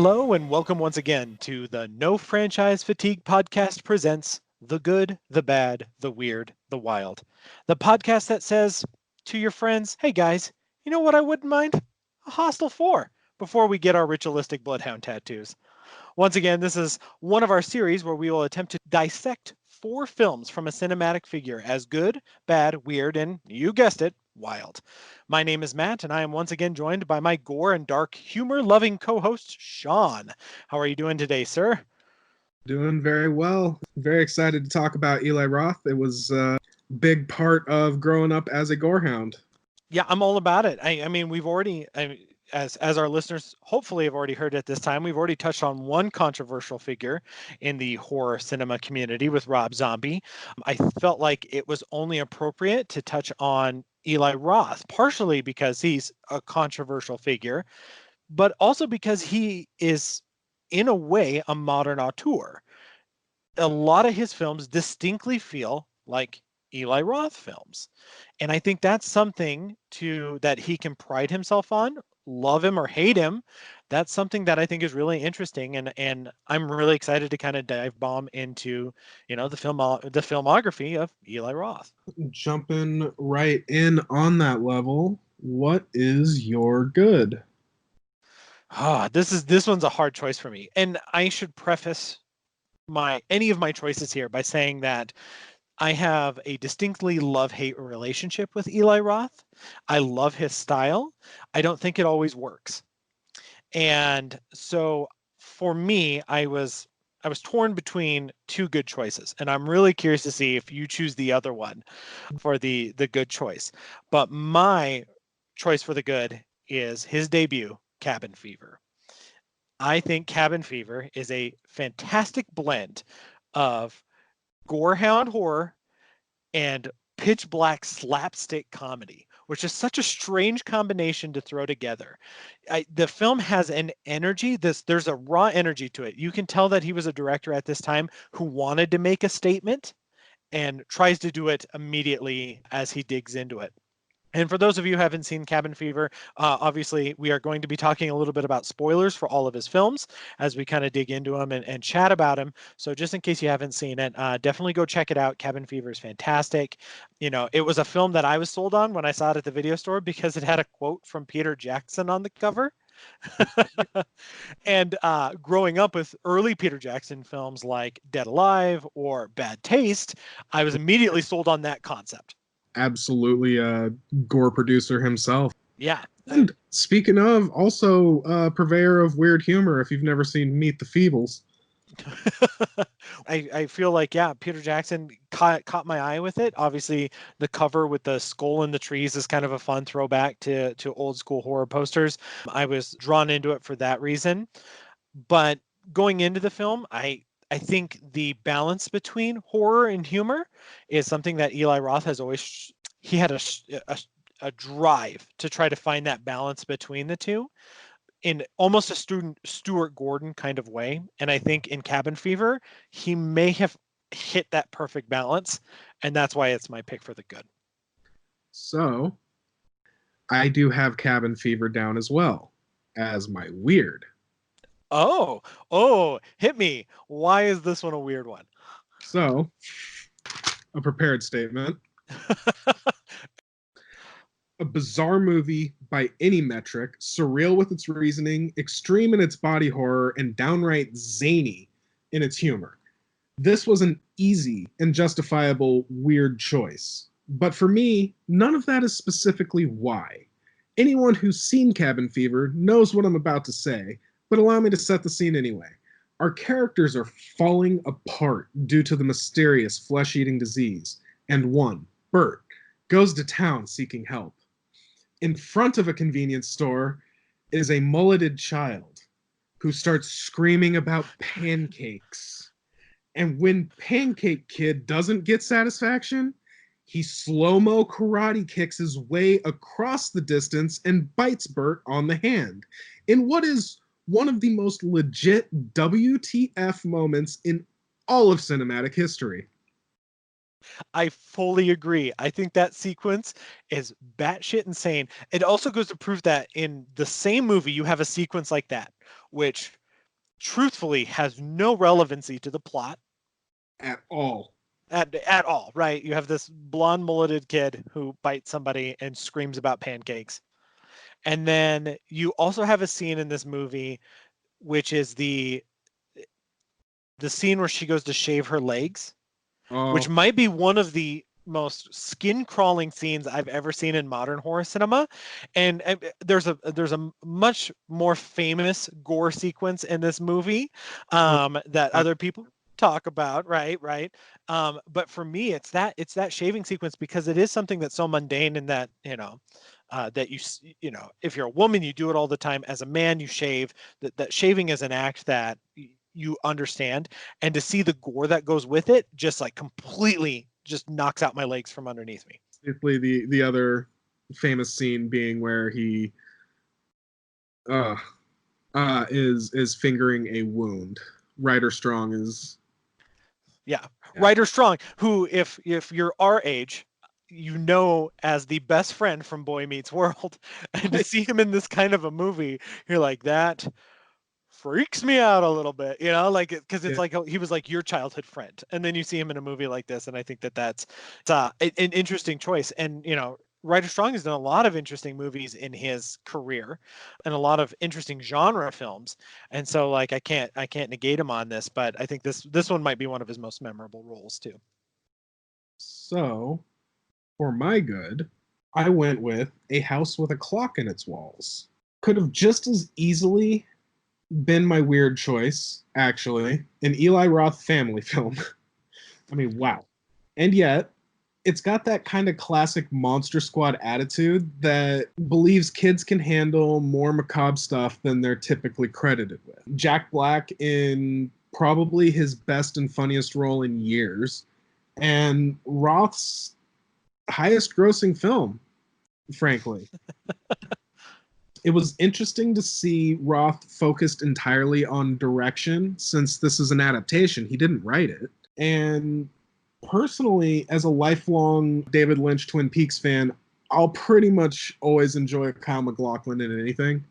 Hello and welcome once again to the No Franchise Fatigue podcast presents The Good, the Bad, the Weird, the Wild. The podcast that says to your friends, hey guys, you know what I wouldn't mind? A Hostel 4 before we get our ritualistic bloodhound tattoos. Once again, this is one of our series where we will attempt to dissect 4 films from a cinematic figure as good, bad, weird, and you guessed it, wild. My name is Matt, and I am once again joined by my gore and dark humor loving co host, Sean. How are you doing today, sir? Doing very well. Very excited to talk about Eli Roth. It was a big part of growing up as a gorehound. Yeah, I'm all about it. I mean, we've already, as our listeners hopefully have already heard at this time, we've already touched on one controversial figure in the horror cinema community with Rob Zombie. I felt like it was only appropriate to touch on Eli Roth, partially because he's a controversial figure, but also because he is, in a way, a modern auteur. A lot of his films distinctly feel like Eli Roth films. And I think that's something that he can pride himself on, love him or hate him. That's something that I think is really interesting, and I'm really excited to kind of dive bomb into, the filmography of Eli Roth. Jumping right in on that level, what is your good? This one's a hard choice for me. And I should preface my any of my choices here by saying that I have a distinctly love-hate relationship with Eli Roth. I love his style. I don't think it always works. And so for me, I was torn between 2 good choices. And I'm really curious to see if you choose the other one for the good choice. But my choice for the good is his debut, Cabin Fever. I think Cabin Fever is a fantastic blend of gorehound horror and pitch black slapstick comedy, which is such a strange combination to throw together. The film has an energy. There's a raw energy to it. You can tell that he was a director at this time who wanted to make a statement and tries to do it immediately as he digs into it. And for those of you who haven't seen Cabin Fever, obviously we are going to be talking a little bit about spoilers for all of his films as we kind of dig into them and chat about him. So just in case you haven't seen it, definitely go check it out. Cabin Fever is fantastic. You know, it was a film that I was sold on when I saw it at the video store because it had a quote from Peter Jackson on the cover. And growing up with early Peter Jackson films like Dead Alive or Bad Taste, I was immediately sold on that concept. Absolutely a gore producer himself. Yeah. And speaking of, also a purveyor of weird humor if you've never seen Meet the Feebles. I feel like, yeah, Peter Jackson caught my eye with it. Obviously, the cover with the skull in the trees is kind of a fun throwback to old school horror posters. I was drawn into it for that reason. But going into the film, I think the balance between horror and humor is something that Eli Roth has always he had a drive to try to find that balance between the two in almost a student Stuart Gordon kind of way. And I think in Cabin Fever, he may have hit that perfect balance. And that's why it's my pick for the good. So, I do have Cabin Fever down as well as my weird. Oh, hit me. Why is this one a weird one? So, a prepared statement. A bizarre movie by any metric, surreal with its reasoning, extreme in its body horror, and downright zany in its humor. This was an easy and justifiable weird choice. But for me, none of that is specifically why. Anyone who's seen Cabin Fever knows what I'm about to say, but allow me to set the scene anyway. Our characters are falling apart due to the mysterious flesh eating disease, and one, Bert, goes to town seeking help. In front of a convenience store is a mulleted child who starts screaming about pancakes. And when Pancake Kid doesn't get satisfaction, he slow-mo karate kicks his way across the distance and bites Bert on the hand in what is one of the most legit WTF moments in all of cinematic history. I fully agree. I think that sequence is batshit insane. It also goes to prove that in the same movie, you have a sequence like that, which truthfully has no relevancy to the plot at all. At all, right? You have this blonde mulleted kid who bites somebody and screams about pancakes. And then you also have a scene in this movie, which is the scene where she goes to shave her legs, which Oh, might be one of the most skin crawling scenes I've ever seen in modern horror cinema. And there's a much more famous gore sequence in this movie oh, that other people talk about, right. But for me, it's that shaving sequence, because it is something that's so mundane, and that that if you're a woman, you do it all the time. As a man, you shave. That shaving is an act that you understand, and to see the gore that goes with it just like completely just knocks out my legs from underneath me. basically the other famous scene being where he uh is fingering a wound. Ryder Strong is Yeah. yeah. Ryder Strong, who if you're our age, as the best friend from Boy Meets World, and to see him in this kind of a movie, you're like, that freaks me out a little bit, like, because it's Yeah. like he was like your childhood friend, and then you see him in a movie like this, and I think that's an interesting choice. And Ryder Strong has done a lot of interesting movies in his career, and a lot of interesting genre films, and so like I can't negate him on this, but I think this one might be one of his most memorable roles too. So, for my good, I went with A House with a Clock in Its Walls. Could have just as easily been my weird choice, actually, an Eli Roth family film. I mean, wow. And yet, it's got that kind of classic Monster Squad attitude that believes kids can handle more macabre stuff than they're typically credited with. Jack Black in probably his best and funniest role in years, and Roth's highest grossing film, frankly. It was interesting to see Roth focused entirely on direction, since this is an adaptation. He didn't write it. And personally, as a lifelong David Lynch Twin Peaks fan, I'll pretty much always enjoy Kyle MacLachlan in anything.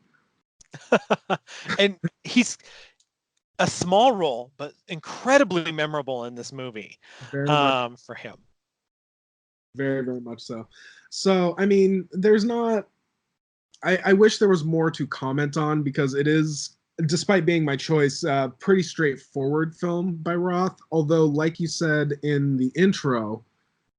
And he's a small role, but incredibly memorable in this movie, Very much, for him. very, very much so. So, I mean, there's not. I wish there was more to comment on, because it is, despite being my choice, pretty straightforward film by Roth. Although, like you said in the intro,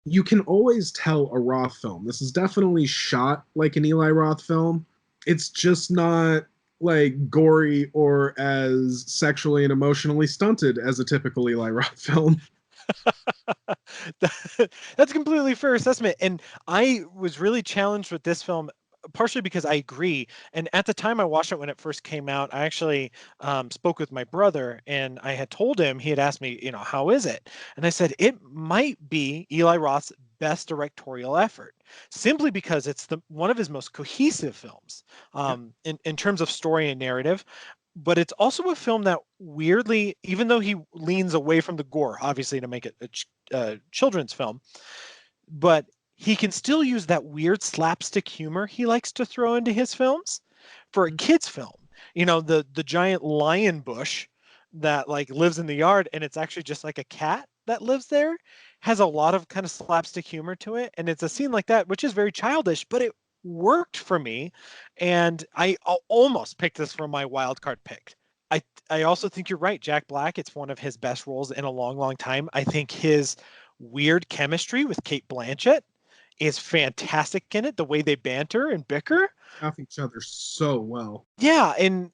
you can always tell a Roth film. This is definitely shot like an Eli Roth film. It's just not like gory or as sexually and emotionally stunted as a typical Eli Roth film. That's a completely fair assessment. And I was really challenged with this film, partially because I agree. And at the time I watched it when it first came out, I actually spoke with my brother, and I had told him, he had asked me, how is it? And I said, it might be Eli Roth's best directorial effort, simply because it's one of his most cohesive films, in terms of story and narrative. But it's also a film that weirdly, even though he leans away from the gore, obviously to make it a children's film, but he can still use that weird slapstick humor he likes to throw into his films for a kid's film. The giant lion bush that like lives in the yard, and it's actually just like a cat that lives there, has a lot of kind of slapstick humor to it. And it's a scene like that, which is very childish, but it worked for me. And I almost picked this for my wild card pick. I also think you're right. Jack Black, it's one of his best roles in a long, long time. I think his weird chemistry with Kate Blanchett is fantastic in it. The way they banter and bicker. Off each other so well. Yeah, and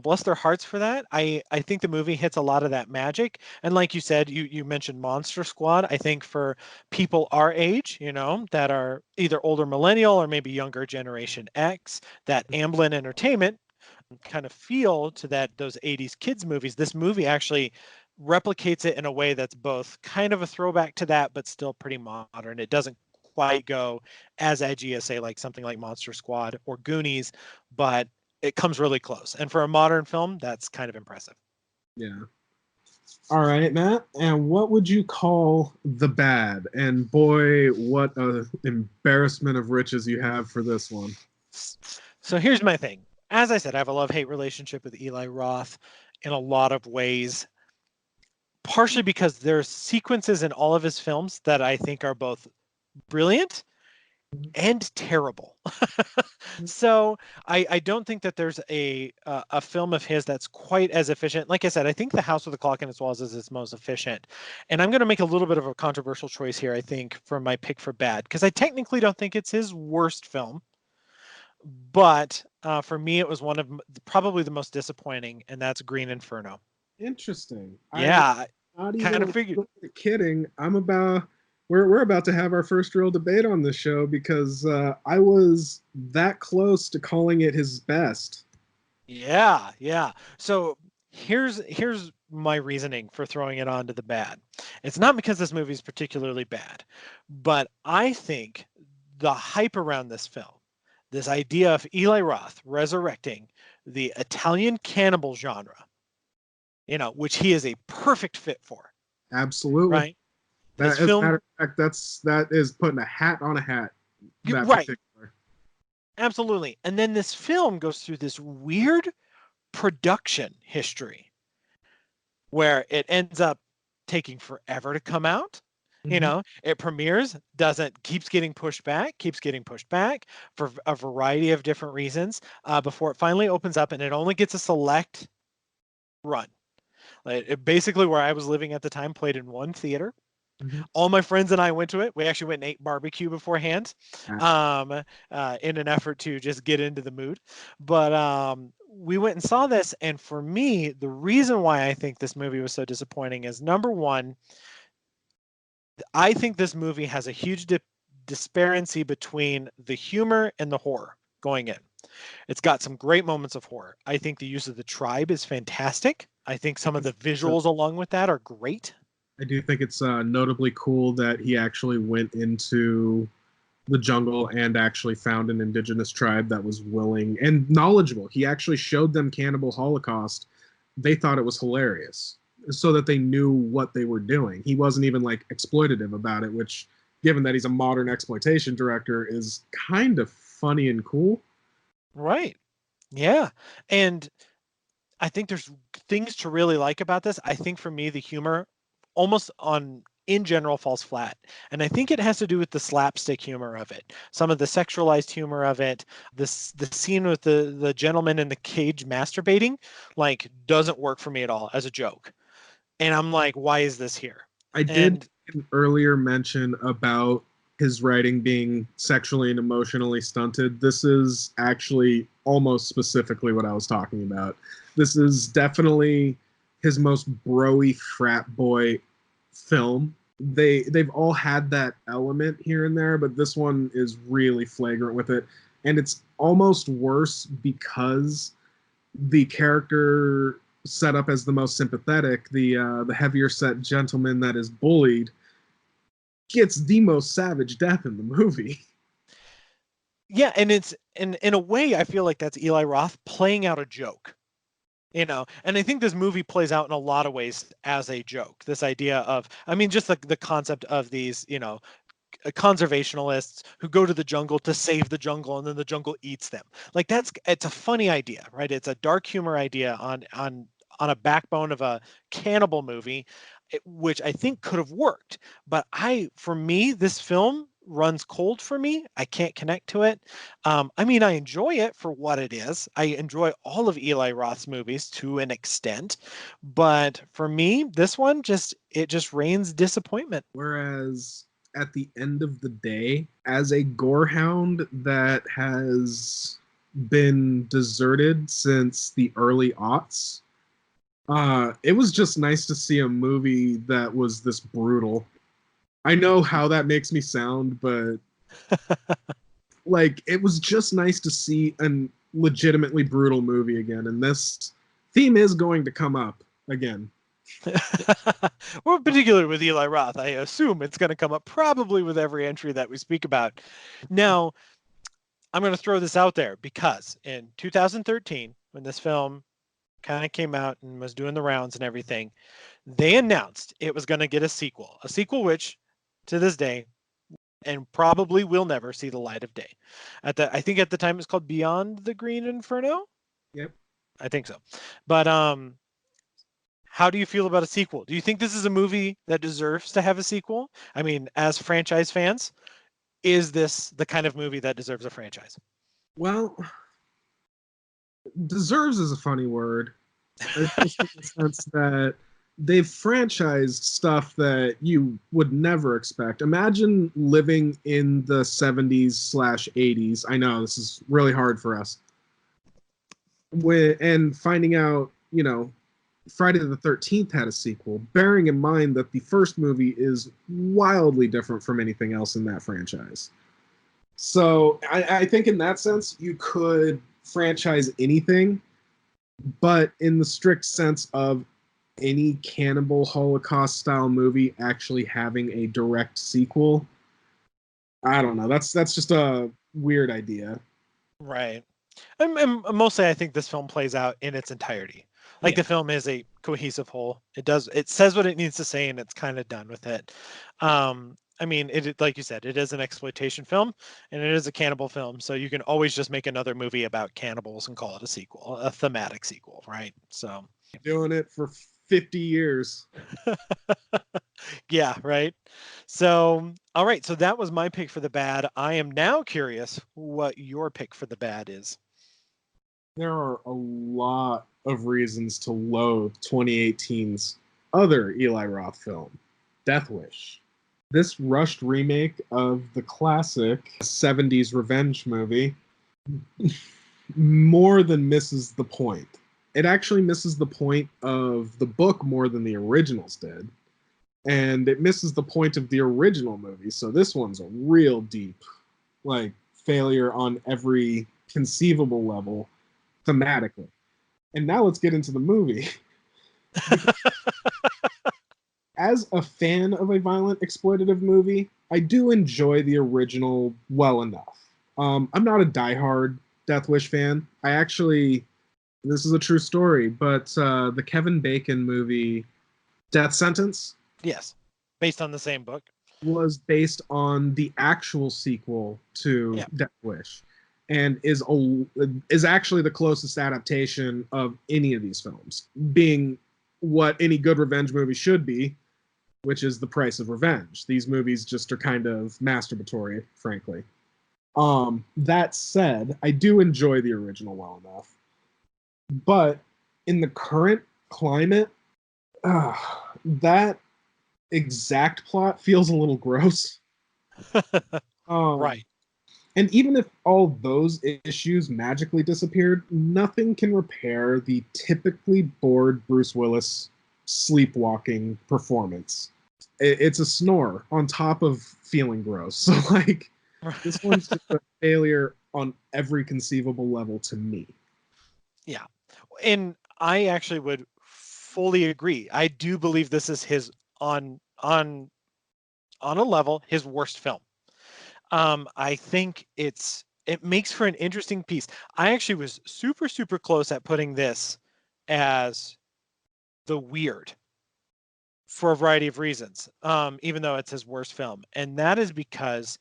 bless their hearts for that. I think the movie hits a lot of that magic. And like you said, you mentioned Monster Squad. I think for people our age, that are either older millennial or maybe younger generation X, that Amblin Entertainment kind of feel to those 80s kids movies, this movie actually replicates it in a way that's both kind of a throwback to that, but still pretty modern. It doesn't quite go as edgy as, say, like something like Monster Squad or Goonies, but it comes really close. And for a modern film, that's kind of impressive. Yeah. All right, Matt. And what would you call The Bad? And boy, what an embarrassment of riches you have for this one. So here's my thing. as I said, I have a love-hate relationship with Eli Roth in a lot of ways, partially because there's sequences in all of his films that I think are both brilliant and terrible. So I don't think that there's a film of his that's quite as efficient. Like I said, I think The House with the Clock in Its Walls is his most efficient. And I'm going to make a little bit of a controversial choice here, I think, for my pick for bad, because I technically don't think it's his worst film. But for me, it was one of probably the most disappointing, and that's Green Inferno. Interesting. I'm Yeah, not kind even of a figured. little bit kidding. We're about to have our first real debate on this show because I was that close to calling it his best. Yeah, yeah. So here's my reasoning for throwing it on to the bad. It's not because this movie is particularly bad, but I think the hype around this film, this idea of Eli Roth resurrecting the Italian cannibal genre, which he is a perfect fit for, Absolutely. right? This That, as a film, matter of fact, that is putting a hat on a hat. That right, particular. absolutely. And then this film goes through this weird production history where it ends up taking forever to come out. Mm-hmm. It premieres, keeps getting pushed back for a variety of different reasons before it finally opens up, and it only gets a select run. Like, basically, where I was living at the time, played in one theater. Mm-hmm. All my friends and I went to it. We actually went and ate barbecue beforehand, in an effort to just get into the mood. But we went and saw this, and for me, the reason why I think this movie was so disappointing is, number one, I think this movie has a huge disparity between the humor and the horror going in. It's got some great moments of horror. I think the use of the tribe is fantastic. I think some of the So visuals along with that are great. I do think it's notably cool that he actually went into the jungle and actually found an indigenous tribe that was willing and knowledgeable. He actually showed them Cannibal Holocaust. They thought it was hilarious, so that they knew what they were doing. He wasn't even like exploitative about it, which, given that he's a modern exploitation director, is kind of funny and cool. Right. Yeah. And I think there's things to really like about this. I think for me, the humor almost in general falls flat. And I think it has to do with the slapstick humor of it. Some of the sexualized humor of it. The scene with the gentleman in the cage masturbating, like, doesn't work for me at all as a joke. And I'm like, why is this here? I did And earlier mention about his writing being sexually and emotionally stunted. This is actually almost specifically what I was talking about. This is definitely his most broy frat boy film. They've all had that element here and there, but this one is really flagrant with it, and it's almost worse because the character set up as the most sympathetic, the heavier set gentleman that is bullied, gets the most savage death in the movie. yeah, and it's in a way, I feel like that's Eli Roth playing out a joke. And I think this movie plays out in a lot of ways as a joke. This idea of, I mean, just the concept of these, conservationists who go to the jungle to save the jungle, and then the jungle eats them. Like, it's a funny idea, right? It's a dark humor idea on a backbone of a cannibal movie, which I think could have worked. But for me, this film runs cold for me. I can't connect to it. I mean, I enjoy it for what it is. I enjoy all of Eli Roth's movies to an extent, but for me, this one just reigns disappointment. Whereas at the end of the day, as a gorehound that has been deserted since the early aughts, it was just nice to see a movie that was this brutal. I know how that makes me sound, but like it was just nice to see a legitimately brutal movie again, and this theme is going to come up again. Well, particularly with Eli Roth, I assume it's going to come up probably with every entry that we speak about. Now, I'm going to throw this out there because in 2013, when this film kind of came out and was doing the rounds and everything, they announced it was going to get a sequel which, to this day, and probably will never see the light of day. I think at the time it's called Beyond the Green Inferno. Yep. I think so. But how do you feel about a sequel? Do you think this is a movie that deserves to have a sequel? I mean, as franchise fans, is this the kind of movie that deserves a franchise? Well, deserves is a funny word. Just in the sense that they've franchised stuff that you would never expect. Imagine living in the 70s slash 80s. I know this is really hard for us. And finding out, Friday the 13th had a sequel, bearing in mind that the first movie is wildly different from anything else in that franchise. So I think in that sense, you could franchise anything, but in the strict sense of any cannibal Holocaust style movie actually having a direct sequel, I don't know. That's just a weird idea. Right. And mostly, I think this film plays out in its entirety. Like Yeah. the film is a cohesive whole. It says what it needs to say, and it's kind of done with it. I mean, like you said, it is an exploitation film, and it is a cannibal film. So you can always just make another movie about cannibals and call it a sequel, a thematic sequel, right? So Doing it for 50 years. yeah, right. So all right, so that was my pick for the bad. I am now curious what your pick for the bad is. There are a lot of reasons to loathe 2018's other Eli Roth film, Death Wish. This rushed remake of the classic 70s revenge movie more than misses the point. It actually misses the point of the book more than the originals did. And it misses the point of the original movie. So this one's a real deep, like, failure on every conceivable level thematically. And now let's get into the movie. As a fan of a violent exploitative movie, I do enjoy the original well enough. I'm not a diehard Death Wish fan. I actually, this is a true story, but the Kevin Bacon movie Death Sentence Yes, based on the same book. was based on the actual sequel to Yeah. Death Wish, and is actually the closest adaptation of any of these films, being what any good revenge movie should be, which is the price of revenge. These movies just are kind of masturbatory, frankly. That said, I do enjoy the original well enough, but in the current climate, that exact plot feels a little gross. Um, Right. and even if all those issues magically disappeared, nothing can repair the typically bored Bruce Willis sleepwalking performance. It's a snore on top of feeling gross. So, like, this one's just a failure on every conceivable level to me. Yeah. And I actually would fully agree. I do believe this is his on on on a level his worst film. I think it makes for an interesting piece. I actually was super close at putting this as the weird for a variety of reasons. Even though it's his worst film, and that is because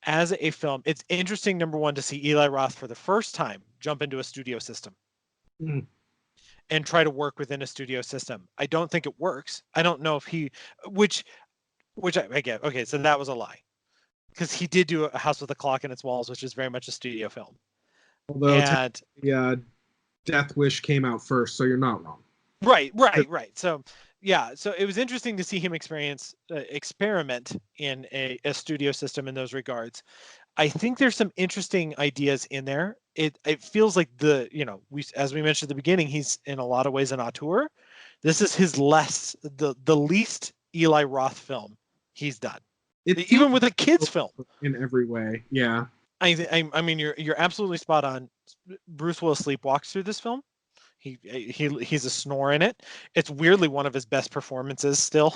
as a film, it's interesting. Number one, to see Eli Roth for the first time jump into a studio system Mm. and try to work within a studio system. I don't think it works. I don't know if which I get. Okay, so that was a lie because he did do a House with a Clock in Its Walls, which is very much a studio film. Although And Death Wish came out first, so you're not wrong. right. So yeah, so it was interesting to see him experiment in a studio system in those regards. I think there's some interesting ideas in there. It feels like we as we mentioned at the beginning, he's in a lot of ways an auteur. This is his the least Eli Roth film he's done, It feels even with a kids film. in every way. Yeah. I mean you're absolutely spot on. Bruce Willis sleepwalks through this film. He's a snore in it. It's weirdly one of his best performances still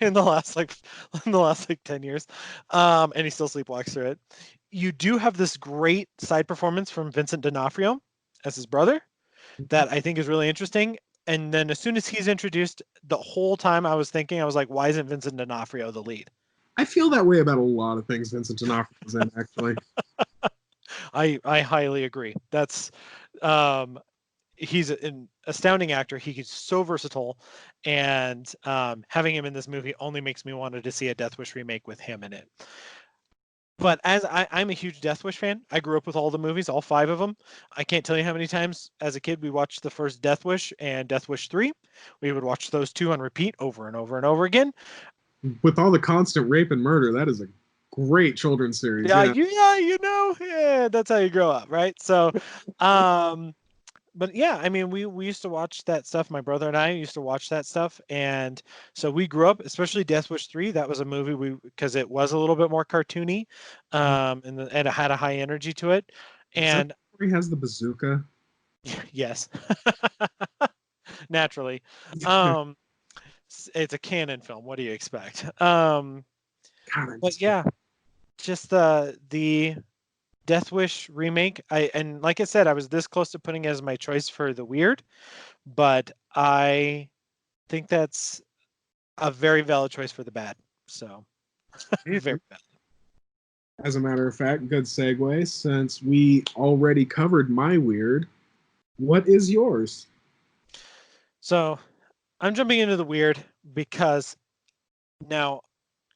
in the last like 10 years. And he still sleepwalks through it. You do have this great side performance from Vincent D'Onofrio as his brother that I think is really interesting. And then as soon as he's introduced, the whole time I was like, why isn't Vincent D'Onofrio the lead? I feel that way about a lot of things Vincent D'Onofrio was in, actually. I highly agree. That's he's an astounding actor. He's so versatile, and having him in this movie only makes me wanted to see a Death Wish remake with him in it. But as I'm a huge Death Wish fan. I grew up with all the movies, all 5 of them. I can't tell you how many times as a kid we watched the first Death Wish and Death Wish 3. We would watch those 2 on repeat over and over and over again. With all the constant rape and murder, that is a great children's series. Yeah, Yeah. yeah, that's how you grow up, right? So, but yeah, I mean, we used to watch that stuff. My brother and I used to watch that stuff, and so we grew up, especially Death Wish 3. That was a movie because it was a little bit more cartoony, and it had a high energy to it. Is that And where he has the bazooka? yes, naturally, um, it's a canon film. What do you expect? God, I'm But just yeah, just the Death Wish remake. And like I said, I was this close to putting it as my choice for the weird, but I think that's a very valid choice for the bad. So very kidding. valid. As a matter of fact, good segue since we already covered my weird. What is yours? So I'm jumping into the weird because now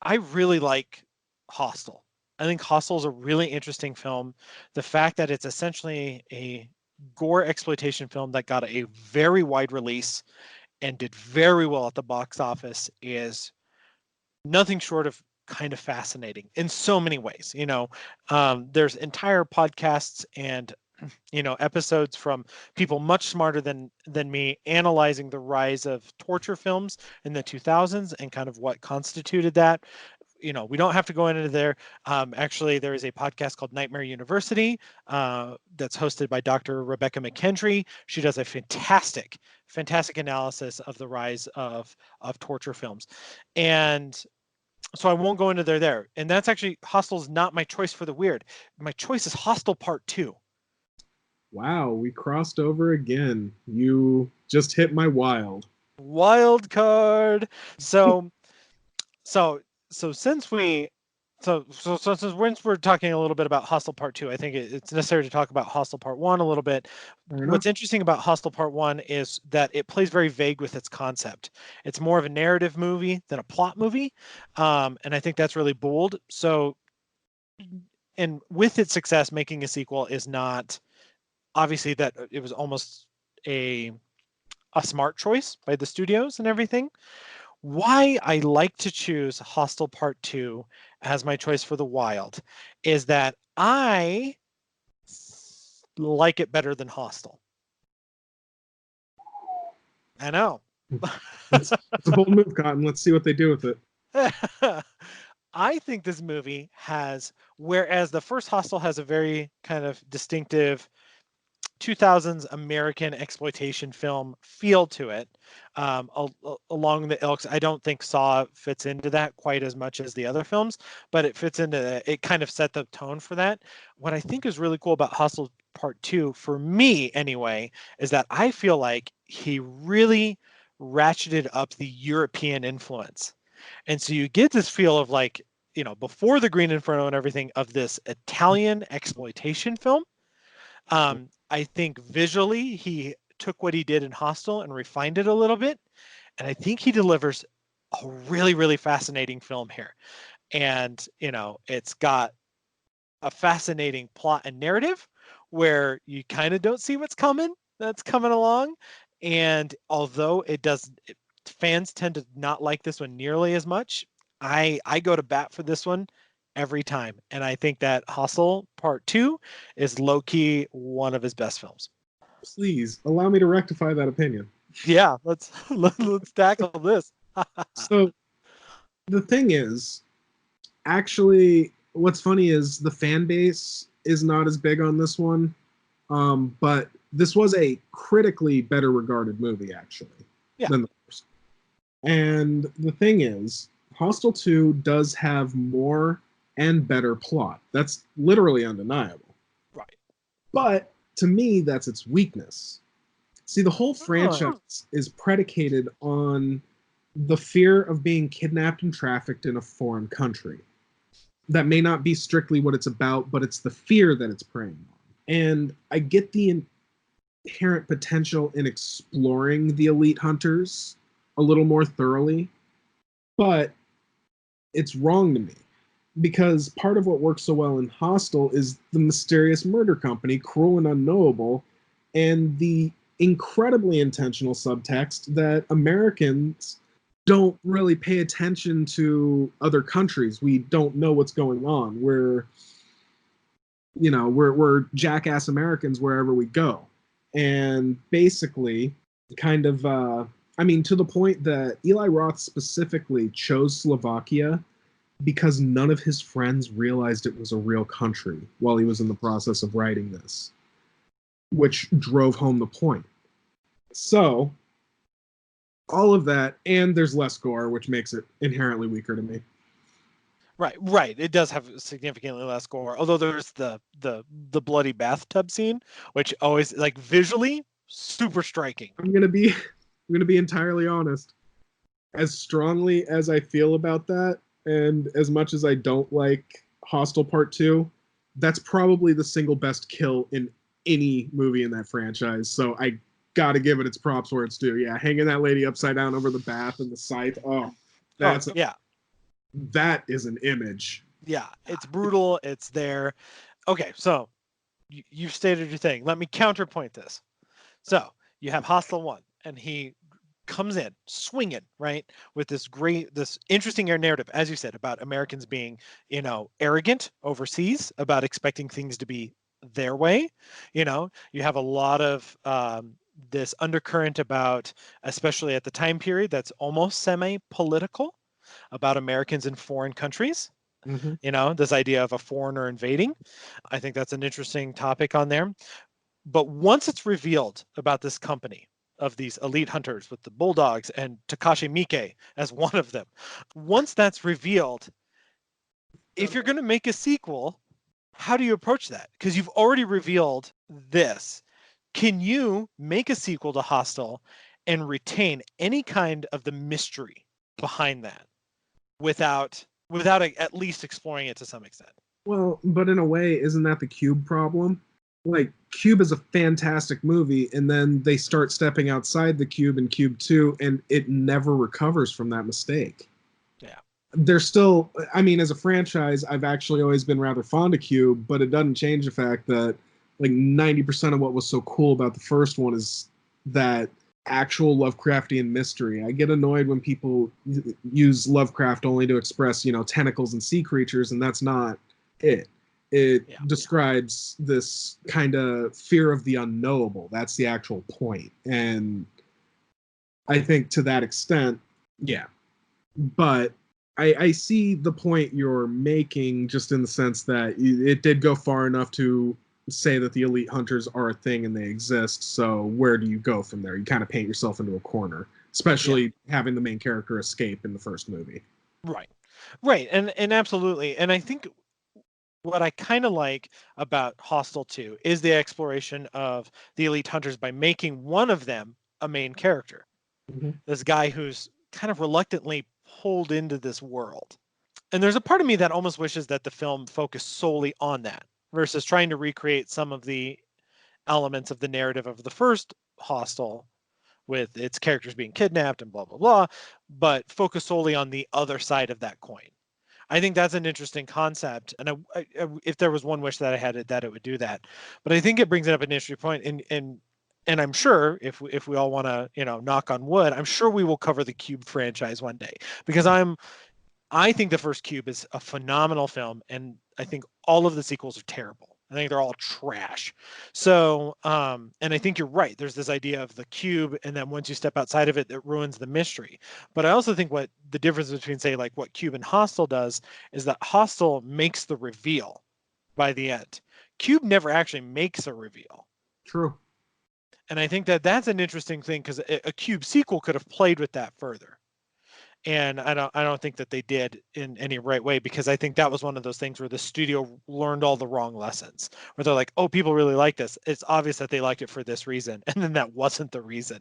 I really like Hostel. I think Hostel is a really interesting film. The fact that it's essentially a gore exploitation film that got a very wide release and did very well at the box office is nothing short of kind of fascinating in so many ways. There's entire podcasts and episodes from people much smarter than me analyzing the rise of torture films in the 2000s and kind of what constituted that. We don't have to go into there. Actually, there is a podcast called Nightmare University that's hosted by Dr. Rebecca McKendry. She does a fantastic analysis of the rise of torture films, and so I won't go into there. And that's actually Hostel's not my choice for the weird. My choice is Hostel Part 2. Wow, we crossed over again. You just hit my wild. Wild card. So so so since we since we're talking a little bit about Hostel Part 2, I think it's necessary to talk about Hostel Part 1 a little bit. Fair enough. What's interesting about Hostel Part 1 is that it plays very vague with its concept. It's more of a narrative movie than a plot movie. And I think that's really bold. So, and with its success, making a sequel is not obviously that it was almost a smart choice by the studios and everything. Why I like to choose Hostel Part 2 as my choice for the wild is that I like it better than Hostel. I know. It's a bold move, Cotton. Let's see what they do with it. I think this movie has, whereas the first Hostel has a very kind of distinctive 2000s American exploitation film feel to it, along the ilks. I don't think Saw fits into that quite as much as the other films, but it fits into it. Kind of set the tone for that. What I think is really cool about Hustle Part 2, for me anyway, is that I feel like he really ratcheted up the European influence. And so you get this feel of like, before the Green Inferno and everything, of this Italian exploitation film. I think visually he took what he did in Hostel and refined it a little bit, and I think he delivers a really, really fascinating film here. And it's got a fascinating plot and narrative where you kind of don't see what's coming that's coming along. And although fans tend to not like this one nearly as much, I go to bat for this one every time. And I think that Hustle Part 2 is low key one of his best films. Please allow me to rectify that opinion. Yeah, let's tackle this. So the thing is, actually, what's funny is the fan base is not as big on this one, but this was a critically better regarded movie actually than the first. And the thing is, Hostel 2 does have more and better plot. That's literally undeniable. Right. But to me, that's its weakness. See, the whole franchise is predicated on the fear of being kidnapped and trafficked in a foreign country. that may not be strictly what it's about, but it's the fear that it's preying on. And I get the inherent potential in exploring the elite hunters a little more thoroughly, but it's wrong to me because part of what works so well in Hostel is the mysterious murder company, cruel and unknowable, and the incredibly intentional subtext that Americans don't really pay attention to other countries. We don't know what's going on. We're jackass Americans wherever we go. And basically, kind of, to the point that Eli Roth specifically chose Slovakia because none of his friends realized it was a real country while he was in the process of writing this, which drove home the point. So, all of that, and there's less gore, which makes it inherently weaker to me. Right. It does have significantly less gore, although there's the bloody bathtub scene, which always, like, visually super striking. I'm gonna be entirely honest. As strongly as I feel about that, and as much as I don't like Hostel Part 2, that's probably the single best kill in any movie in that franchise. So I gotta give it its props where it's due. Yeah, hanging that lady upside down over the bath and the scythe. That is an image. Yeah, it's brutal. It's there. Okay, so you've stated your thing. Let me counterpoint this. So you have Hostel 1, and he comes in swinging, right, with this interesting narrative, as you said, about Americans being, arrogant overseas, about expecting things to be their way. You have a lot of this undercurrent about, especially at the time period, that's almost semi-political, about Americans in foreign countries. Mm-hmm. This idea of a foreigner invading. I think that's an interesting topic on there. But once it's revealed about this company of these elite hunters with the bulldogs and Takashi Miike as one of them, once that's revealed, if you're going to make a sequel, how do you approach that? Because you've already revealed this. Can you make a sequel to Hostel and retain any kind of the mystery behind that without at least exploring it to some extent? Well, but in a way, isn't that the Cube problem? Like, Cube is a fantastic movie, and then they start stepping outside the Cube in Cube 2, and it never recovers from that mistake. Yeah. They're still, as a franchise, I've actually always been rather fond of Cube, but it doesn't change the fact that, like, 90% of what was so cool about the first one is that actual Lovecraftian mystery. I get annoyed when people use Lovecraft only to express, tentacles and sea creatures, and that's not it. It describes this kind of fear of the unknowable. That's the actual point. And I think to that extent, yeah. But I see the point you're making, just in the sense that it did go far enough to say that the elite hunters are a thing and they exist. So where do you go from there? You kind of paint yourself into a corner, especially having the main character escape in the first movie. Right. And absolutely. And I think what I kind of like about Hostel 2 is the exploration of the elite hunters by making one of them a main character. Mm-hmm. This guy who's kind of reluctantly pulled into this world. And there's a part of me that almost wishes that the film focused solely on that versus trying to recreate some of the elements of the narrative of the first Hostel with its characters being kidnapped and blah, blah, blah, but focus solely on the other side of that coin. I think that's an interesting concept, and if there was one wish that I had, that it would do that. But I think it brings it up an interesting point, and I'm sure if we all want to, knock on wood, I'm sure we will cover the Cube franchise one day, because I think the first Cube is a phenomenal film, and I think all of the sequels are terrible. I think they're all trash. So, and I think you're right. There's this idea of the Cube, and then once you step outside of it, it ruins the mystery. But I also think what the difference between, say, like what Cube and Hostel does is that Hostel makes the reveal by the end. Cube never actually makes a reveal. True. And I think that that's an interesting thing, because a Cube sequel could have played with that further. And I don't think that they did in any right way, because I think that was one of those things where the studio learned all the wrong lessons, where they're like, oh, people really like this. It's obvious that they liked it for this reason. And then that wasn't the reason.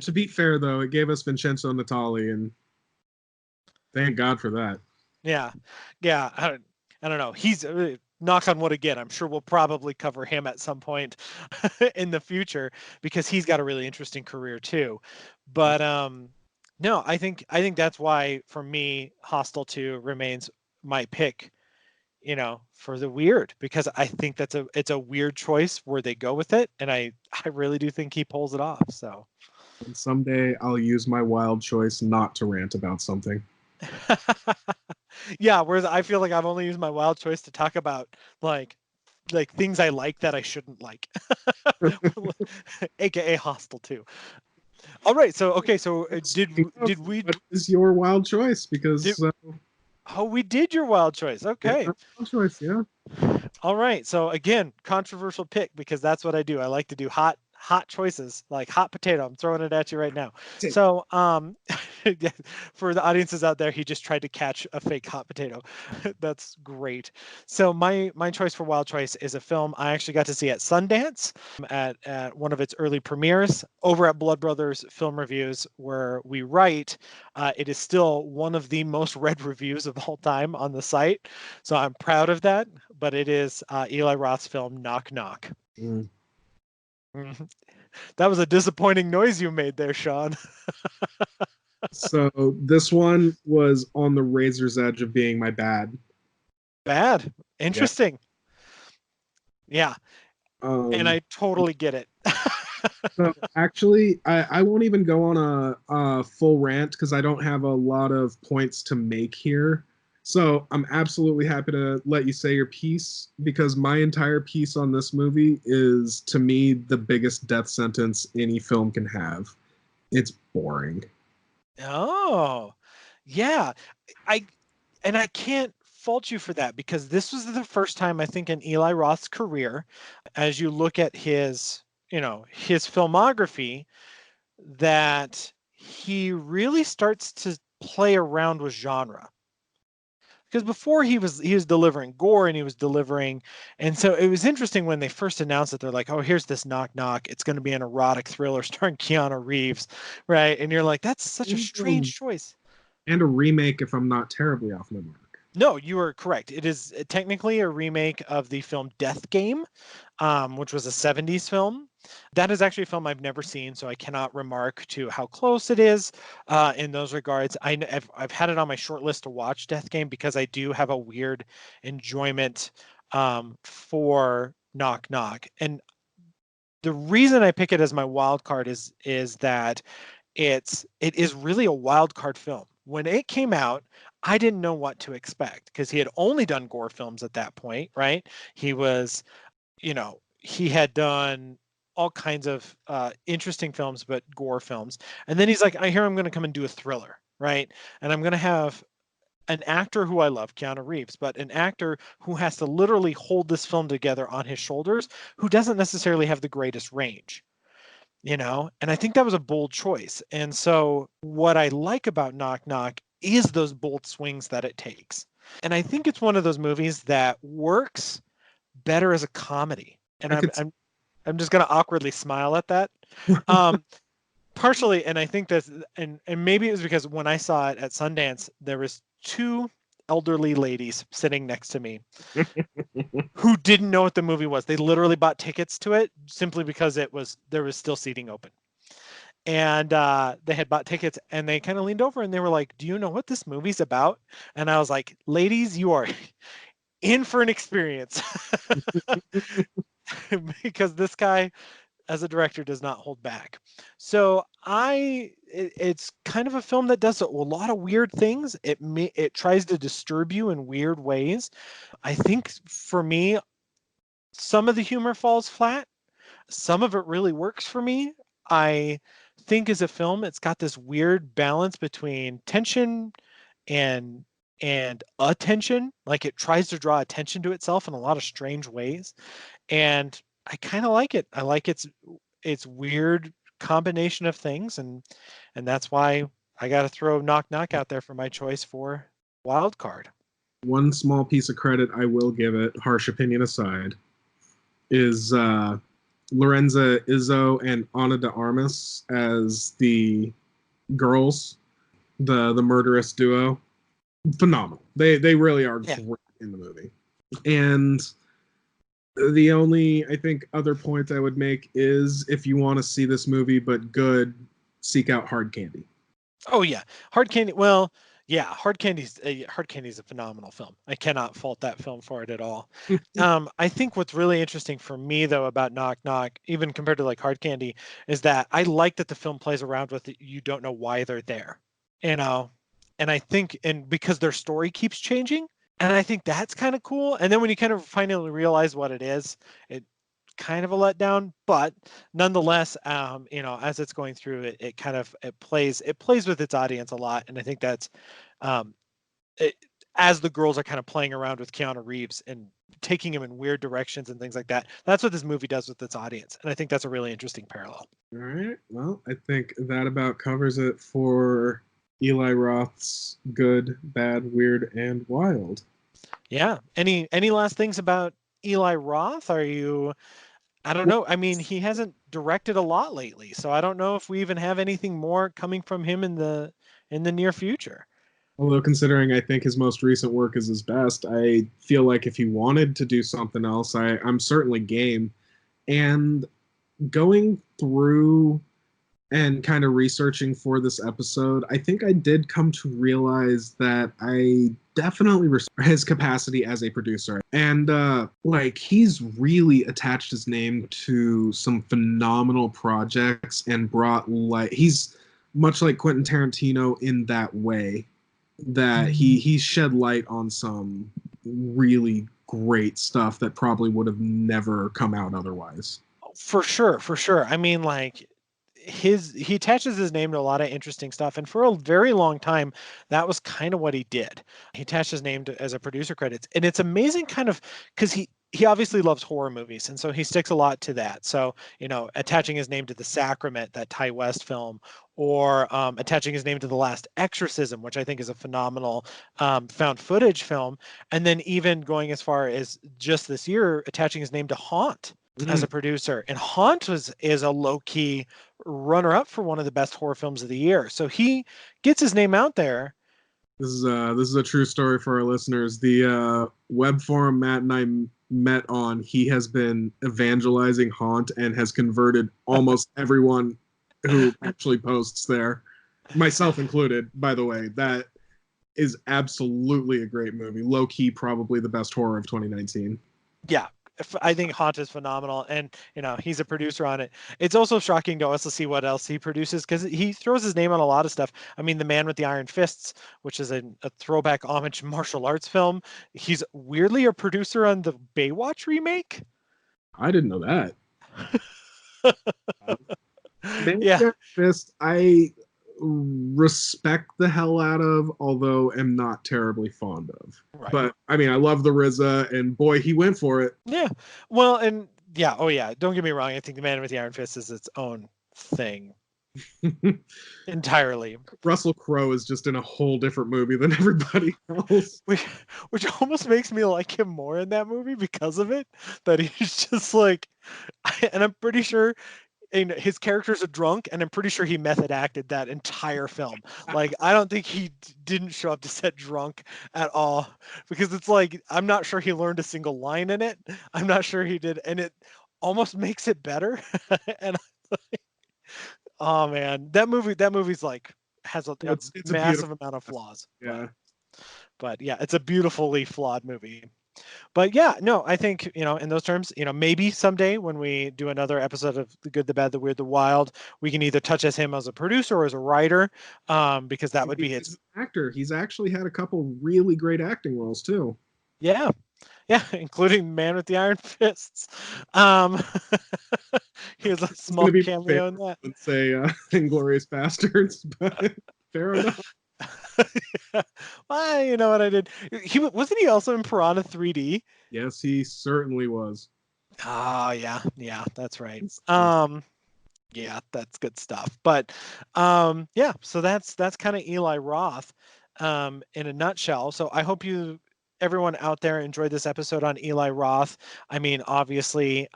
To be fair, though, it gave us Vincenzo Natali, and thank God for that. Yeah. I don't know. He's knock on wood again. I'm sure we'll probably cover him at some point in the future because he's got a really interesting career too. But no, I think that's why for me, Hostel 2 remains my pick. For the weird, because I think it's a weird choice where they go with it, and I really do think he pulls it off. So. And someday I'll use my wild choice not to rant about something. Yeah, whereas I feel like I've only used my wild choice to talk about like things I like that I shouldn't like. AKA Hostile too. All right, so okay, so did we What is your wild choice? did Because oh we did your wild choice. yeah, Okay. wild choice, yeah. All right. So again, controversial pick because that's what I do. I like to do hot choices, like hot potato. I'm throwing it at you right now. So for the audiences out there, he just tried to catch a fake hot potato. That's great. So my choice for wild choice is a film I actually got to see at Sundance at one of its early premieres over at Blood Brothers Film Reviews, where we write. It is still one of the most read reviews of all time on the site. So I'm proud of that, but it is Eli Roth's film Knock Knock. Mm. Mhm. That was a disappointing noise you made there, Sean. So this one was on the razor's edge of being my bad. Bad. Yeah. Interesting. Yeah, and Um, I totally get it. so actually, I won't even go on a full rant because I don't have a lot of points to make here. So I'm absolutely happy to let you say your piece because my entire piece on this movie is, to me, the biggest death sentence any film can have. It's boring. Oh, yeah. I and I can't fault you for that because this was the first time I think in Eli Roth's career, as you look at his filmography, that he really starts to play around with genre. Because before he was delivering gore and he was delivering, and so it was interesting when they first announced it. They're like, "Oh, here's this Knock Knock. It's going to be an erotic thriller starring Keanu Reeves," right? And you're like, "That's such a strange choice." And a remake if I'm not terribly off my mark. No, you are correct. It is technically a remake of the film Death Game, which was a 70s film. That is actually a film I've never seen, so I cannot remark to how close it is in those regards. I've had it on my short list to watch Death Game because I do have a weird enjoyment for Knock Knock. And the reason I pick it as my wild card is that it is really a wild card film. When it came out, I didn't know what to expect because he had only done gore films at that point, right? He was, he had done all kinds of interesting films, but gore films. And then he's like, I hear I'm going to come and do a thriller, right? And I'm going to have an actor who I love, Keanu Reeves, but an actor who has to literally hold this film together on his shoulders, who doesn't necessarily have the greatest range, and I think that was a bold choice. And so what I like about Knock Knock is those bold swings that it takes. And I think it's one of those movies that works better as a comedy. And I i'm could. i'm, I'm just going to awkwardly smile at that. um Partially, and I think that's, and maybe it was because when I saw it at Sundance there was two elderly ladies sitting next to me who didn't know what the movie was. They literally bought tickets to it simply because there was still seating open. And they had bought tickets and they kind of leaned over and they were like, "Do you know what this movie's about?" And I was like, "Ladies, you are in for an experience." Because this guy as a director does not hold back. So it's kind of a film that does a lot of weird things. It tries to disturb you in weird ways. I think for me, some of the humor falls flat. Some of it really works for me. I think as a film, it's got this weird balance between tension and attention. Like it tries to draw attention to itself in a lot of strange ways. And I kind of like it. I like its weird combination of things, and that's why I got to throw Knock Knock out there for my choice for wild card. One small piece of credit I will give it, harsh opinion aside, is Lorenza Izzo and Ana de Armas as the girls, the murderous duo. Phenomenal. They really are Yeah. great in the movie. And the only, I think, other point I would make is if you want to see this movie but good, seek out Hard Candy. Oh yeah, Hard Candy. Well, yeah, Hard Candy's a phenomenal film. I cannot fault that film for it at all. I think what's really interesting for me though about Knock Knock, even compared to like Hard Candy, is that I like that the film plays around with it. You don't know why they're there, you know, and I think and because their story keeps changing, and I think that's kind of cool. And then when you kind of finally realize what it is, it kind of a letdown, but nonetheless, as it's going through it, it plays with its audience a lot, and I think that's um, it, as the girls are kind of playing around with Keanu Reeves and taking him in weird directions and things like that. That's what this movie does with its audience, and I think that's a really interesting parallel. All right. Well, I think that about covers it for Eli Roth's Good, Bad, Weird, and Wild. Yeah. Any last things about Eli Roth? I don't know. I mean, he hasn't directed a lot lately, so I don't know if we even have anything more coming from him in the near future. Although considering I think his most recent work is his best, I feel like if he wanted to do something else, I'm certainly game. And going through and kind of researching for this episode, I think I did come to realize that I definitely respect his capacity as a producer. And like he's really attached his name to some phenomenal projects and brought he's much like Quentin Tarantino in that way that he shed light on some really great stuff that probably would have never come out otherwise. For sure, for sure. I mean, like he attaches his name to a lot of interesting stuff, and for a very long time that was kind of what he did. He attached his name as a producer credits, and it's amazing kind of because he obviously loves horror movies, and so he sticks a lot to that. So attaching his name to The Sacrament, that Ty West film, or attaching his name to The Last Exorcism, which I think is a phenomenal found footage film, and then even going as far as just this year attaching his name to Haunt as a producer. And Haunt is a low-key runner-up for one of the best horror films of the year. So he gets his name out there. This is a true story for our listeners. The web forum Matt and I met on, he has been evangelizing Haunt and has converted almost everyone who actually posts there, myself included, by the way. That is absolutely a great movie. Low key, probably the best horror of 2019. Yeah, I think Haunt is phenomenal, and he's a producer on it. It's also shocking to us to see what else he produces because he throws his name on a lot of stuff. I mean, The Man with the Iron Fists, which is a throwback homage martial arts film. He's weirdly a producer on the Baywatch remake. I didn't know that. Man Yeah. Fist, I respect the hell out of, although am not terribly fond of. Right. But I mean, I love the RZA, and boy, he went for it. Yeah. Well, and yeah, oh yeah, don't get me wrong. I think The Man with the Iron Fist is its own thing. Entirely. Russell Crowe is just in a whole different movie than everybody else. Which almost makes me like him more in that movie because of it. That he's just like, and I'm pretty sure his character's a drunk, and I'm pretty sure he method acted that entire film. Like, I don't think he didn't show up to set drunk at all, because it's like, I'm not sure he learned a single line in it. I'm not sure he did, and it almost makes it better. And like, oh man, that movie's like has a massive amount of flaws. Yeah. But yeah, it's a beautifully flawed movie. But yeah, no, I think, in those terms, maybe someday when we do another episode of The Good, the Bad, the Weird, the Wild, we can either touch as him as a producer or as a writer, because that would be his actor. He's actually had a couple really great acting roles too. Yeah. Yeah, including Man with the Iron Fists. He has a small cameo in that. Let's say Inglourious Bastards, but fair enough. Yeah. Well, you know what I did? Wasn't he also in Piranha 3D? Yes, he certainly was. Oh yeah, that's right. Yeah, that's good stuff. But yeah, so that's kind of Eli Roth in a nutshell. So I hope everyone out there enjoyed this episode on Eli Roth. I mean, obviously,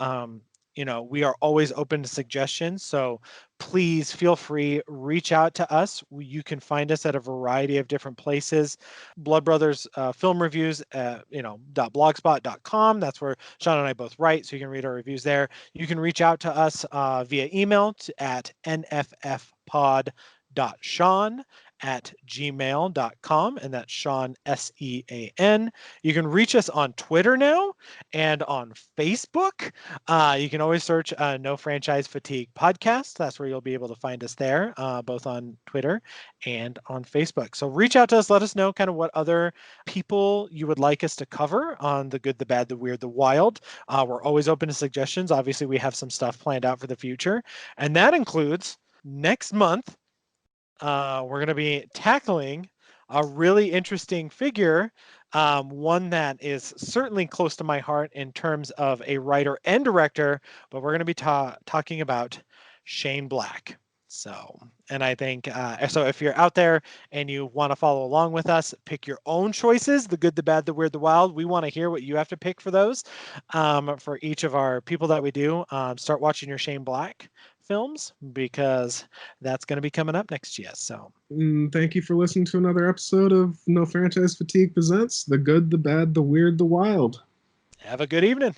we are always open to suggestions. So please feel free, reach out to us. You can find us at a variety of different places. Blood Brothers Film Reviews, .blogspot.com. That's where Sean and I both write, so you can read our reviews there. You can reach out to us via email at nffpod.sean at gmail.com, and that's Sean, Sean. You can reach us on Twitter now and on Facebook. You can always search No Franchise Fatigue Podcast. That's where you'll be able to find us there, both on Twitter and on Facebook. So reach out to us. Let us know kind of what other people you would like us to cover on The Good, the Bad, the Weird, the Wild. We're always open to suggestions. Obviously, we have some stuff planned out for the future. And that includes next month, we're going to be tackling a really interesting figure, one that is certainly close to my heart in terms of a writer and director, but we're going to be talking about Shane Black. So, and I think, so if you're out there and you want to follow along with us, pick your own choices, the good, the bad, the weird, the wild. We want to hear what you have to pick for those, for each of our people that we do. Start watching your Shane Black films, because that's going to be coming up next year. So thank you for listening to another episode of No Franchise Fatigue Presents The Good, the Bad, the Weird, the Wild. have a good evening.